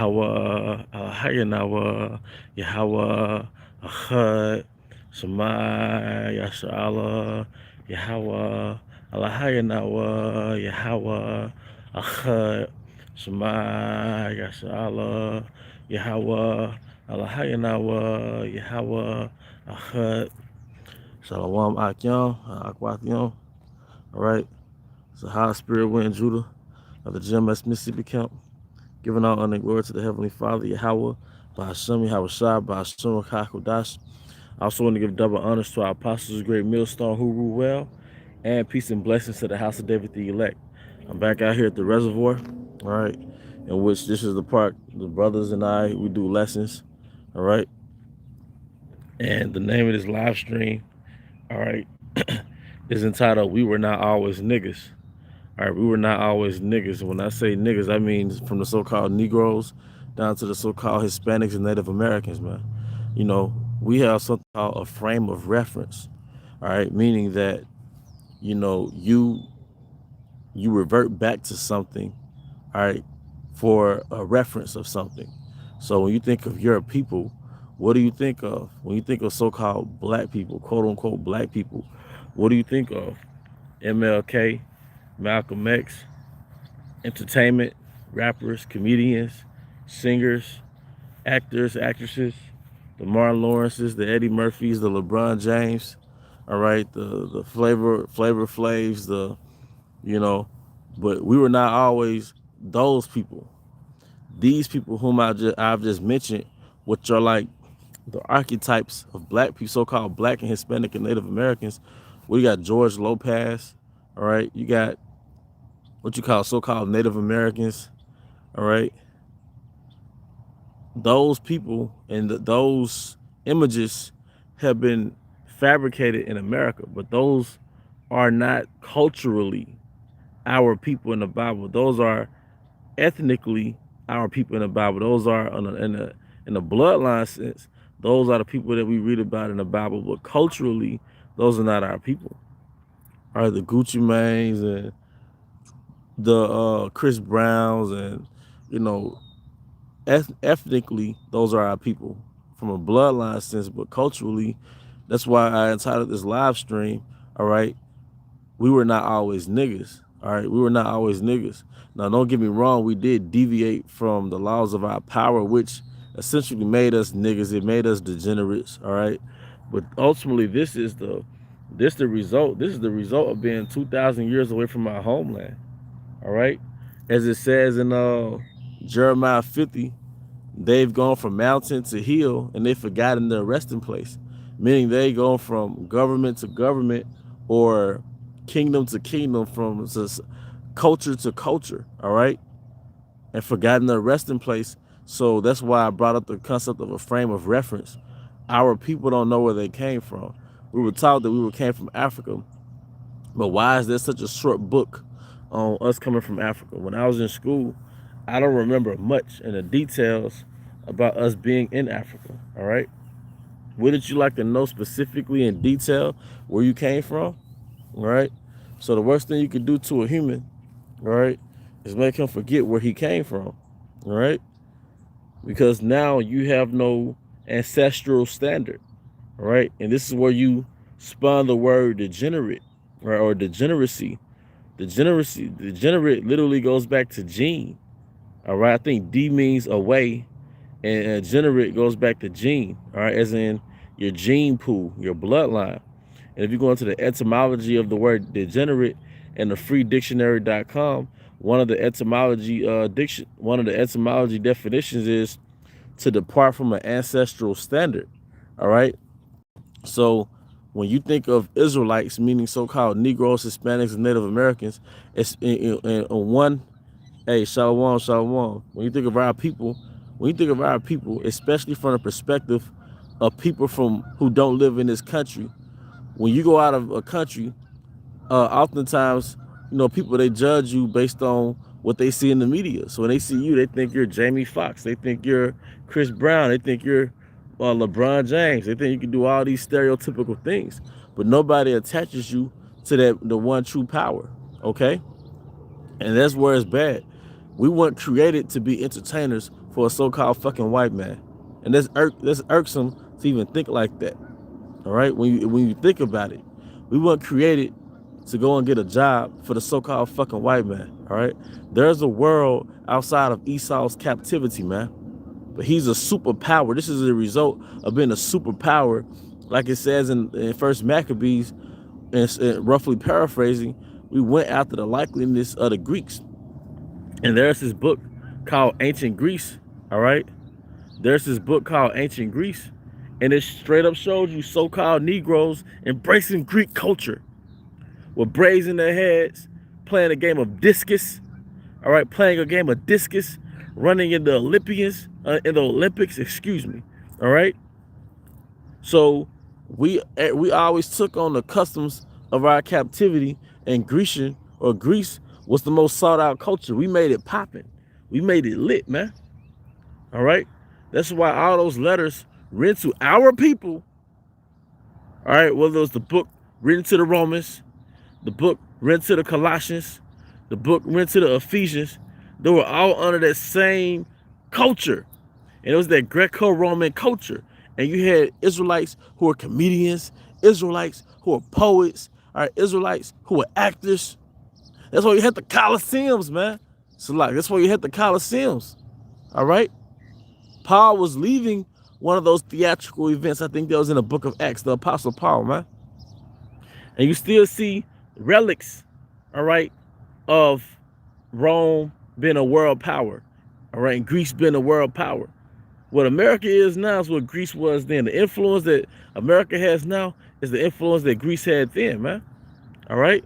Yahweh, Hayanawa, Yahweh, Ahad, Shema, Yashala, Yahweh, Allahayanawa, Yahweh, Ahad, Shema, Yashala, Yahweh, Allahayanawa, Yahweh, Ahad, Shalom Akyam, Akwatham. All right, it's a high spirit wind Judah of the GMS Mississippi camp. Giving all honor and glory to the Heavenly Father, Yahweh, by Hashem, Yahweh Shai, by Hashem, Kakodash. I also want to give double honors to our apostles, great millstone who rule well, and peace and blessings to the house of David the elect. I'm back out here at the reservoir, all right, in which this is the part the brothers and I, we do lessons, all right. And the name of this live stream, all right, is entitled We Were Not Always Niggas. All right, we were not always niggas. When I say niggas, I mean from the so-called Negroes down to the so-called Hispanics and Native Americans, man. You know, we have something called a frame of reference. All right, meaning that, you know, you revert back to something, all right, for a reference of something. So when you think of your people, what do you think of? When you think of so-called black people, quote unquote black people, what do you think of? MLK, Malcolm X, entertainment, rappers, comedians, singers, actors, actresses, the Martin Lawrences, the Eddie Murphys, the LeBron James, all right, the Flavor Flaves, the, you know, but we were not always those people. These people whom I've just mentioned, which are like the archetypes of black people, so-called black and Hispanic and Native Americans. We got George Lopez, all right. You got what you call so-called Native Americans, all right. Those people and those images have been fabricated in America, but those are not culturally our people in the Bible. Those are ethnically our people in the Bible. Those are in a bloodline sense. Those are the people that we read about in the Bible, but culturally, those are not our people. All right, the Gucci Manes and the Chris Browns and, you know, ethnically, those are our people from a bloodline sense, but culturally, that's why I entitled this live stream, all right, we were not always niggas, all right? We were not always niggas. Now, don't get me wrong, we did deviate from the laws of our power, which essentially made us niggas. It made us degenerates, all right? But ultimately, this is the result. This is the result of being 2,000 years away from our homeland, all right? As it says in Jeremiah 50, they've gone from mountain to hill and they've forgotten their resting place, meaning they go from government to government or kingdom to kingdom, from culture to culture, all right, and forgotten their resting place. So that's why I brought up the concept of a frame of reference. Our people don't know where they came from. We were taught that we came from Africa, but why is there such a short book on us coming from Africa? When I was in school, I don't remember much in the details about us being in Africa, all right? Wouldn't you like to know specifically in detail where you came from, all right? So the worst thing you could do to a human, all right, is make him forget where he came from, all right? Because now you have no ancestral standard, all right? And this is where you spun the word degenerate, right, or degeneracy. Degenerate literally goes back to gene, all right? I think D means away, and generate goes back to gene, all right, as in your gene pool, your bloodline. And if you go into the etymology of the word degenerate and the freedictionary.com, one of the etymology definitions is to depart from an ancestral standard, all right? So when you think of Israelites, meaning so-called Negroes, Hispanics, and Native Americans, it's in one, hey, shalom, shalom. When you think of our people, especially from the perspective of people from who don't live in this country, when you go out of a country, oftentimes, you know, people, they judge you based on what they see in the media. So when they see you, they think you're Jamie Foxx, they think you're Chris Brown, they think you're LeBron James, they think you can do all these stereotypical things, but nobody attaches you to the one true power, okay? And that's where it's bad. We weren't created to be entertainers. for a so-called fucking white man. And that's irksome to even think like that. All right, when you think about it, we weren't created to go and get a job for the so-called fucking white man. All right, there's a world outside of Esau's captivity, man. But he's a superpower. This is a result of being a superpower, like it says in First Maccabees, and roughly paraphrasing. We went after the likeliness of the Greeks, and there's this book called Ancient Greece. All right, there's this book called Ancient Greece, and it straight up shows you so-called Negroes embracing Greek culture with braids in their heads, playing a game of discus. All right, playing a game of discus, running in the Olympics, excuse me. All right. So we always took on the customs of our captivity, and Greece was the most sought out culture. We made it popping. We made it lit, man. All right. That's why all those letters written to our people, all right, whether it was the book written to the Romans, the book written to the Colossians, the book written to the Ephesians, they were all under that same culture. And it was that Greco-Roman culture. And you had Israelites who were comedians, Israelites who were poets, all right, Israelites who were actors. That's why you had the Colosseums, man. So like, that's why you had the Colosseums, all right? Paul was leaving one of those theatrical events. I think that was in the book of Acts, the Apostle Paul, man. And you still see relics, all right, of Rome being a world power, all right, and Greece being a world power. What America is now is what Greece was then. The influence that America has now is the influence that Greece had then, man. All right?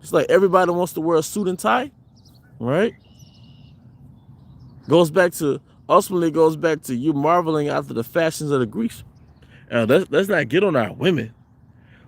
Just like everybody wants to wear a suit and tie, right? Ultimately goes back to you marveling after the fashions of the Greeks. Let's not get on our women.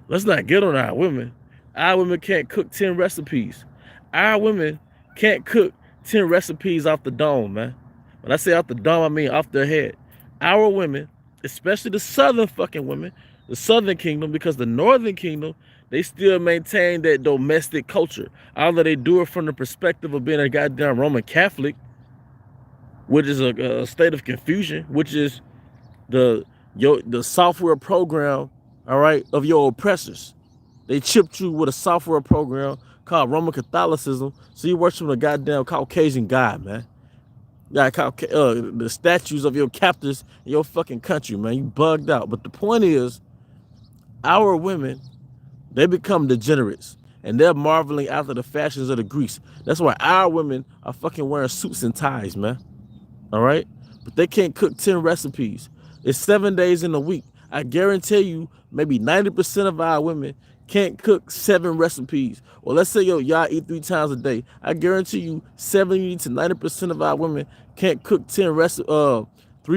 Let's not get on our women. Our women can't cook 10 recipes. Our women can't cook 10 recipes off the dome, man. When I say off the dome, I mean off their head. Our women, especially the southern fucking women, the southern kingdom, because the northern kingdom, they still maintain that domestic culture. Although they do it from the perspective of being a goddamn Roman Catholic, which is a state of confusion, which is the software program, all right, of your oppressors. They chipped you with a software program called Roman Catholicism, so you worship a goddamn Caucasian god, man. Like the statues of your captors in your fucking country, man. You bugged out. But the point is, our women, they become degenerates, and they're marveling after the fashions of the Greeks. That's why our women are fucking wearing suits and ties, man. All right? But they can't cook 10 recipes. It's 7 days in a week. I guarantee you, maybe 90% of our women can't cook 7 recipes. Well, let's say y'all eat 3 times a day. I guarantee you 70 to 90% of our women can't cook 3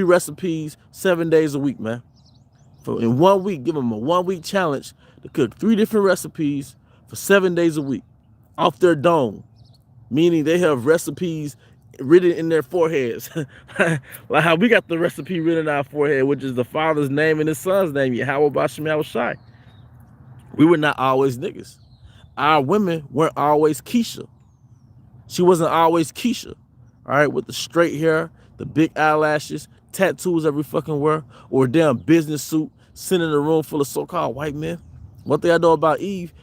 recipes 7 days a week, man. For in 1 week, give them a 1-week challenge to cook 3 different recipes for 7 days a week off their dome, meaning they have recipes written in their foreheads. Like how we got the recipe written in our forehead, which is the Father's name and his Son's name, Yahweh Bashem Yahushai. We were not always niggas. Our women weren't always Keisha. She wasn't always Keisha, all right, with the straight hair, the big eyelashes, tattoos every fucking where, or a damn business suit, sitting in a room full of so-called white men. One thing I know about Eve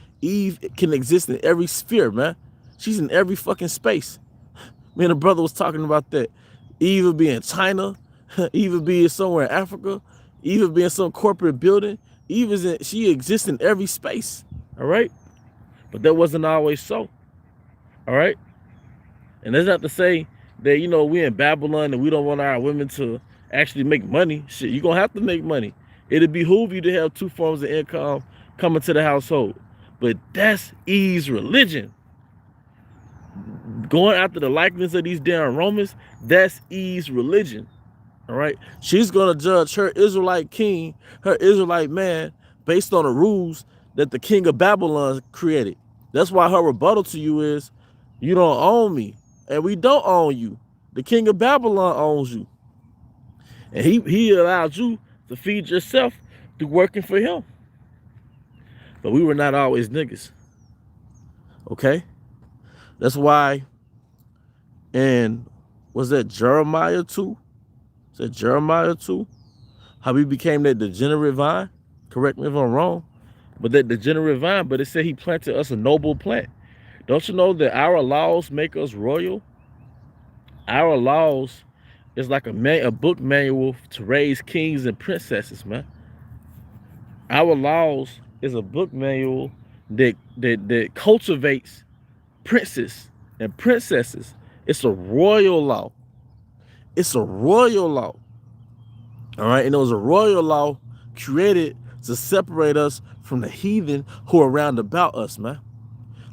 can exist in every sphere, man. She's in every fucking space. Me and a brother was talking about that. Eve would be in China, Eve would be somewhere in Africa, Eve would be in some corporate building. She exists in every space, all right? But that wasn't always so, all right? And that's not to say that, we in Babylon and we don't want our women to actually make money. Shit, you're going to have to make money. It'd behoove you to have 2 forms of income coming to the household. But that's Eve's religion. Going after the likeness of these damn Romans, that's Eve's religion. All right. She's going to judge her Israelite king, her Israelite man, based on the rules that the king of Babylon created. That's why her rebuttal to you is, you don't own me, and we don't own you. The king of Babylon owns you. And he allowed you to feed yourself through working for him. But we were not always niggas. Okay? That's why, and was that Jeremiah 2? Is that Jeremiah 2? How we became that degenerate vine? Correct me if I'm wrong. But that degenerate vine, but it said he planted us a noble plant. Don't you know that our laws make us royal? Our laws is like a book manual to raise kings and princesses, man. Our laws is a book manual that cultivates princes and princesses. It's a royal law. It's a royal law. All right. And it was a royal law created to separate us from the heathen who are round about us, man.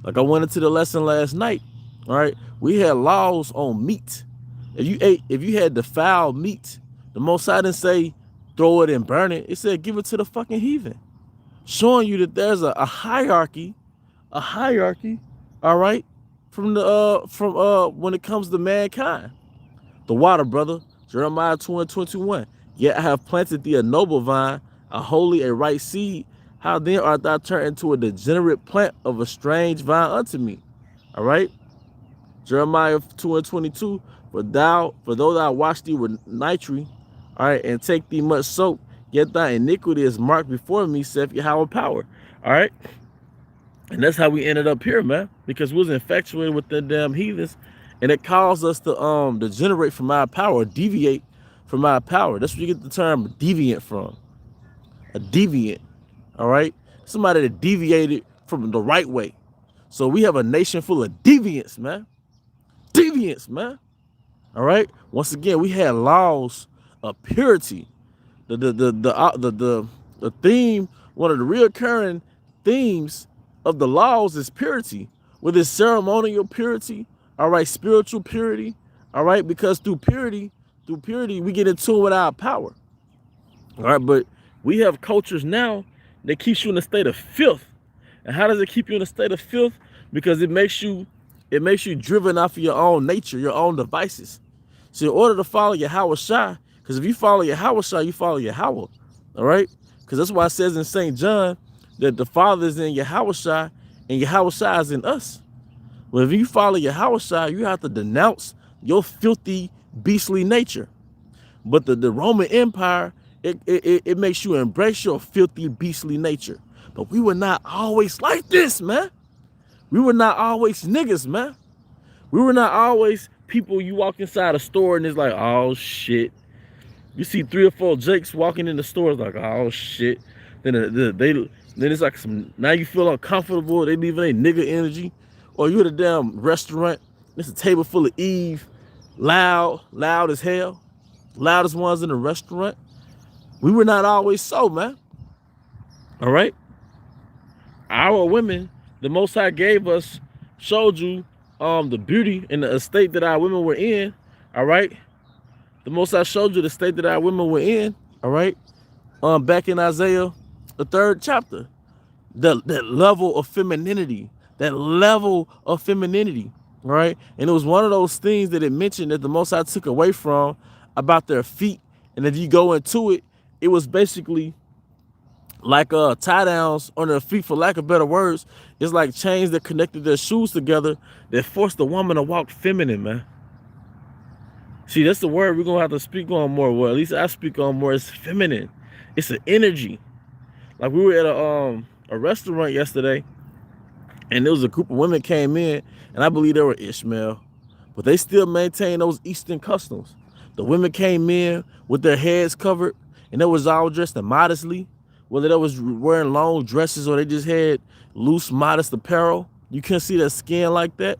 Like I went into the lesson last night. All right. We had laws on meat. If you had defiled meat, the Most High didn't say throw it and burn it. It said give it to the fucking heathen. Showing you that there's a hierarchy, all right, from when it comes to mankind. The water, brother, Jeremiah 2:21. Yet I have planted thee a noble vine, a holy, a right seed. How then art thou turned into a degenerate plant of a strange vine unto me? All right. Jeremiah 2:22. For though thou wash thee with nitre, all right, and take thee much soap, yet thy iniquity is marked before me, saith Yahweh power. All right. And that's how we ended up here, man, because we was infatuated with the damn heathens, and it caused us to degenerate from our power, deviate from our power. That's where you get the term deviant from. A deviant, all right? Somebody that deviated from the right way. So we have a nation full of deviants, man. Deviants, man. All right. Once again, we had laws of purity. The theme, one of the reoccurring themes of the laws is purity, whether it's ceremonial purity, all right, spiritual purity, all right, because through purity, we get in tune with our power. All right, but we have cultures now that keeps you in a state of filth. And how does it keep you in a state of filth? Because it makes you driven off of your own nature, your own devices. So in order to follow Yahweh Shai, because if you follow Yahweh Shai, you follow Yahweh. All right? Because that's why it says in St. John that the Father is in Yahweh Shai and Yahweh Shai is in us. Well, if you follow Yahweh Shai, you have to denounce your filthy, beastly nature. But the Roman Empire, it makes you embrace your filthy, beastly nature. But we were not always like this, man. We were not always niggas, man. We were not always people you walk inside a store and it's like, oh shit. You see 3 or 4 Jakes walking in the store, it's like, oh shit. Then it's like now you feel uncomfortable. They leaving a nigga energy. Or you at a damn restaurant, it's a table full of Eve, loud as hell, loudest ones in the restaurant. We were not always so, man. All right. Our women, the Most High gave us, showed you the beauty and the estate that our women were in. All right. The Most High showed you the state that our women were in. All right. Back in Isaiah, the 3rd chapter, that level of femininity, all right. And it was one of those things that it mentioned that the Most High took away from about their feet. And if you go into it, it was basically like tie downs on their feet, for lack of better words. It's like chains that connected their shoes together that forced the woman to walk feminine, man. See, that's the word we're gonna have to speak on more. Well, at least I speak on more. It's feminine. It's an energy. Like we were at a restaurant yesterday, and there was a group of women came in, and I believe they were Ishmael, but they still maintain those Eastern customs. The women came in with their heads covered, and they was all dressed immodestly, whether they was wearing long dresses or they just had loose, modest apparel. You couldn't see their skin like that,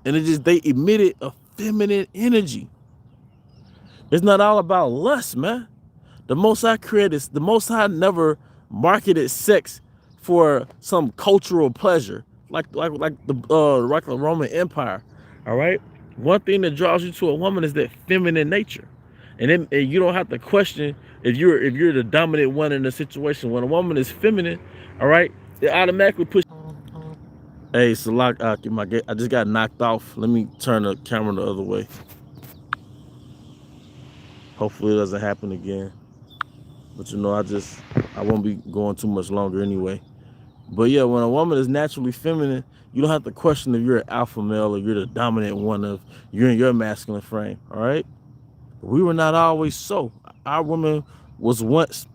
and they emitted a feminine energy. It's not all about lust, man. The Most High never marketed sex for some cultural pleasure, like the Roman Empire. All right. One thing that draws you to a woman is that feminine nature, and then you don't have to question if you're the dominant one in the situation. When a woman is feminine, all right, it automatically pushes. Hey, Salak, I just got knocked off. Let me turn the camera the other way. Hopefully it doesn't happen again. But you know, I won't be going too much longer anyway. But yeah, when a woman is naturally feminine, you don't have to question if you're an alpha male or you're the dominant one, you're in your masculine frame. All right. But we were not always so. Our woman was once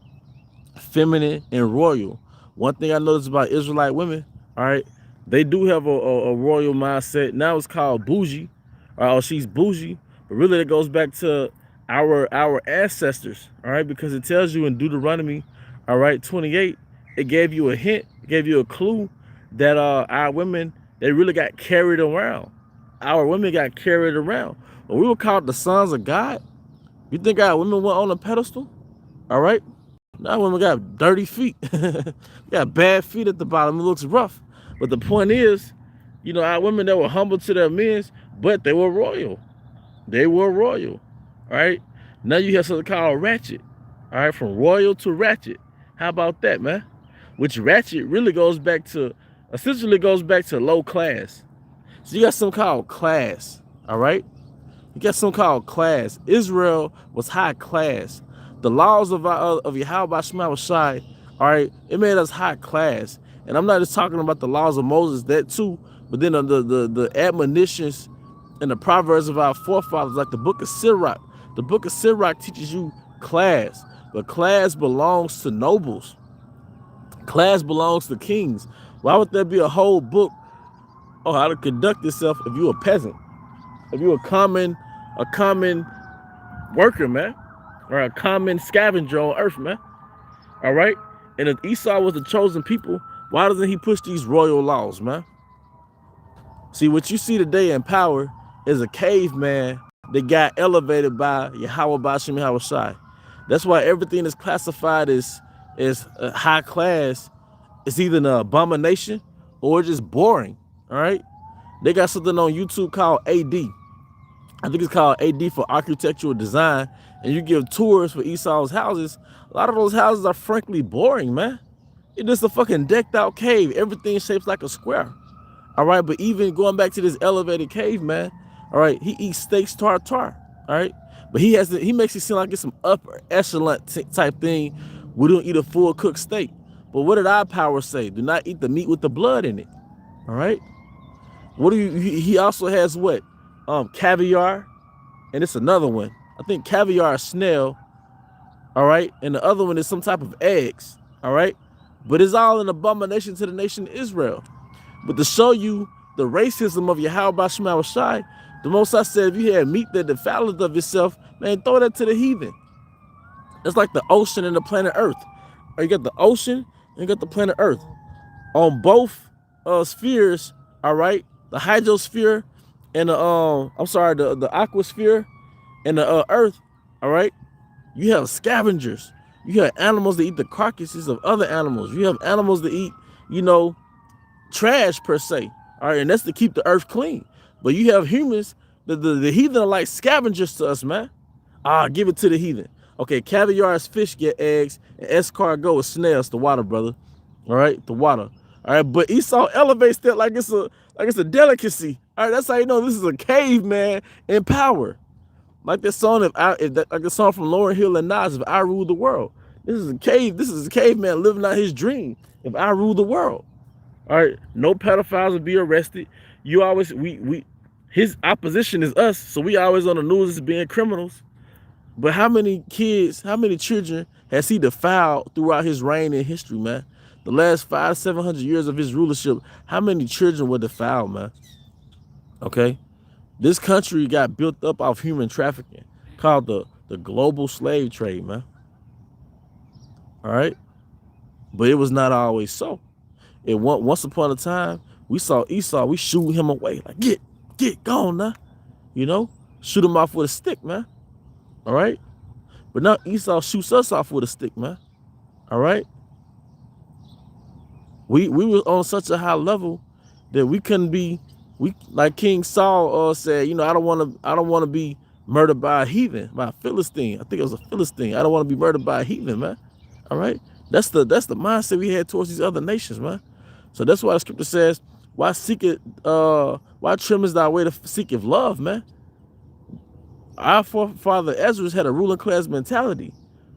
feminine and royal. One thing I noticed about Israelite women, all right, they do have a royal mindset. Now it's called bougie, or oh, she's bougie, but really it goes back to our ancestors, all right, because it tells you in Deuteronomy, all right, 28, it gave you a hint, it gave you a clue that our women, they really got carried around. Our women got carried around. When we were called the sons of God, you think our women went on a pedestal? All right. Now women got dirty feet. Got bad feet at the bottom. It looks rough. But the point is, you know, our women that were humble to their men, but they were royal. They were royal. All right. Now you have something called ratchet. All right. From royal to ratchet. How about that, man? Which ratchet really goes back to, essentially goes back to low class. So you got something called class. All right. You got something called class. Israel was high class. The laws of Yahweh Shema Shai, all right, it made us high class. And I'm not just talking about the laws of Moses, that too, but then the admonitions and the proverbs of our forefathers, like the book of Sirach. The book of Sirach teaches you class, but class belongs to nobles. Class belongs to kings. Why would there be a whole book on how to conduct yourself if you're a peasant? If you're a common worker, man, or a common scavenger on earth, man. All right? And if Esau was the chosen people, why doesn't he push these royal laws, man? See, what you see today in power is a caveman that got elevated by Yahweh Bashim Yahweh Shai. That's why everything is classified as high class. It's either an abomination or just boring. All right? They got something on YouTube called AD. I think it's called AD for architectural design. And you give tours for Esau's houses. A lot of those houses are frankly boring, man. It's just a fucking decked out cave. Everything shapes like a square. All right, but even going back to this elevated cave, man. All right, he eats steaks tartare. All right, but he makes it seem like it's some upper echelon type thing. We don't eat a full cooked steak. But what did our power say? Do not eat the meat with the blood in it. All right. What do you? He also has what? Caviar, and it's another one. I think caviar is snail. All right, and the other one is some type of eggs. All right, but it's all an abomination to the nation of Israel. But to show you the racism of Yahweh Shema Shai, the Most High said, if you had meat that defileth of itself, man, throw that to the heathen. It's like the ocean and the planet Earth. Or you got the ocean and you got the planet Earth. On both spheres, all right, the hydrosphere and the the aquasphere and the Earth, all right, you have scavengers. You have animals that eat the carcasses of other animals. You have animals that eat, you know, trash per se. All right, and that's to keep the earth clean. But you have humans, the heathen are like scavengers to us, man. Give it to the heathen. Okay, caviar is fish get eggs, and escargot is snails, the water, brother. All right, the water. All right, but Esau elevates that like it's a delicacy. All right, that's how you know this is a caveman in power. Like that song, like the song from Lauryn Hill and Nas, "If I Rule the World." This is a caveman living out his dream. If I rule the world. All right, no pedophiles will be arrested. You always his opposition is us, so we always on the news as being criminals. But how many kids, how many children has he defiled throughout his reign in history, man? The last 500-700 years of his rulership, how many children were defiled, man? Okay, this country got built up off human trafficking, called the global slave trade, man. All right, but it was not always so. Once upon a time, we saw Esau, we shoot him away. Like, get gone now. You know? Shoot him off with a stick, man. All right? But now Esau shoots us off with a stick, man. All right? We were on such a high level that we couldn't be, like King Saul said, you know, I don't want to be murdered by a heathen, by a Philistine. I think it was a Philistine. I don't want to be murdered by a heathen, man. All right? That's the mindset we had towards these other nations, man. So that's why the scripture says, why trim is thy way to seek of love, man? Our forefather Ezra had a ruling class mentality.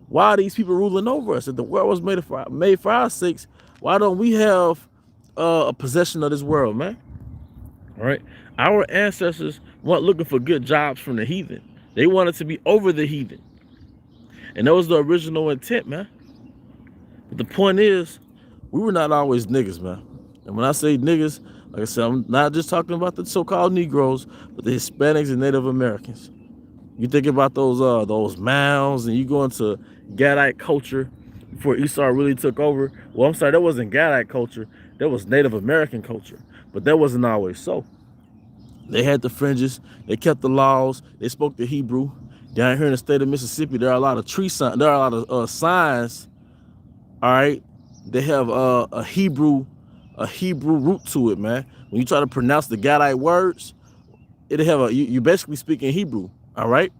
Why are these people ruling over us? If the world was made for our sakes, why don't we have a possession of this world, man? All right. Our ancestors weren't looking for good jobs from the heathen. They wanted to be over the heathen. And that was the original intent, man. But the point is, we were not always niggas, man. And when I say niggas, like I said, I'm not just talking about the so-called Negroes, but the Hispanics and Native Americans. You think about those mounds, and you go into Gadite culture before Esau really took over. Well, I'm sorry, that wasn't Gadite culture. That was Native American culture. But that wasn't always so. They had the fringes. They kept the laws. They spoke the Hebrew. Down here in the state of Mississippi, there are a lot of tree signs. There are a lot of signs. All right, they have a Hebrew root to it, man. When you try to pronounce the Gadite words, it'll have you basically speaking Hebrew. All right.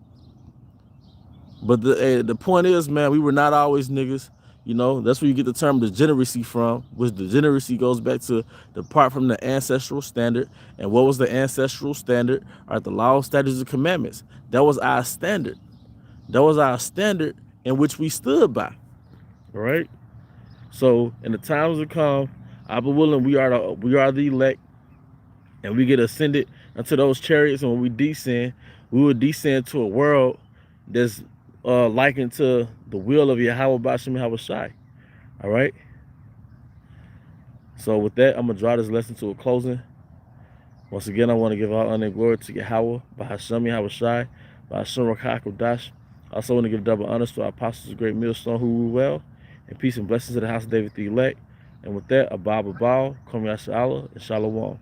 But the point is, man, we were not always niggas. You know, that's where you get the term degeneracy from, which degeneracy goes back to depart from the ancestral standard. And what was the ancestral standard? All right, the law, statutes, and commandments. That was our standard. That was our standard in which we stood by. All right. So in the times to come, I be willing, we are the elect, and we get ascended unto those chariots. And when we descend, we will descend to a world that's likened to the will of Yahweh Bashim Yahweh Shai. All right. So with that, I'm gonna draw this lesson to a closing. Once again, I want to give all honor and glory to Yahweh, Bahasham Yahweh Shai, Bahasham Rakak. I also want to give double honors to our apostles of Great Millstone who rule well, and peace and blessings to the house of David the elect. And with that, Abba Baal, Kom Yasha Allah, and Shalom.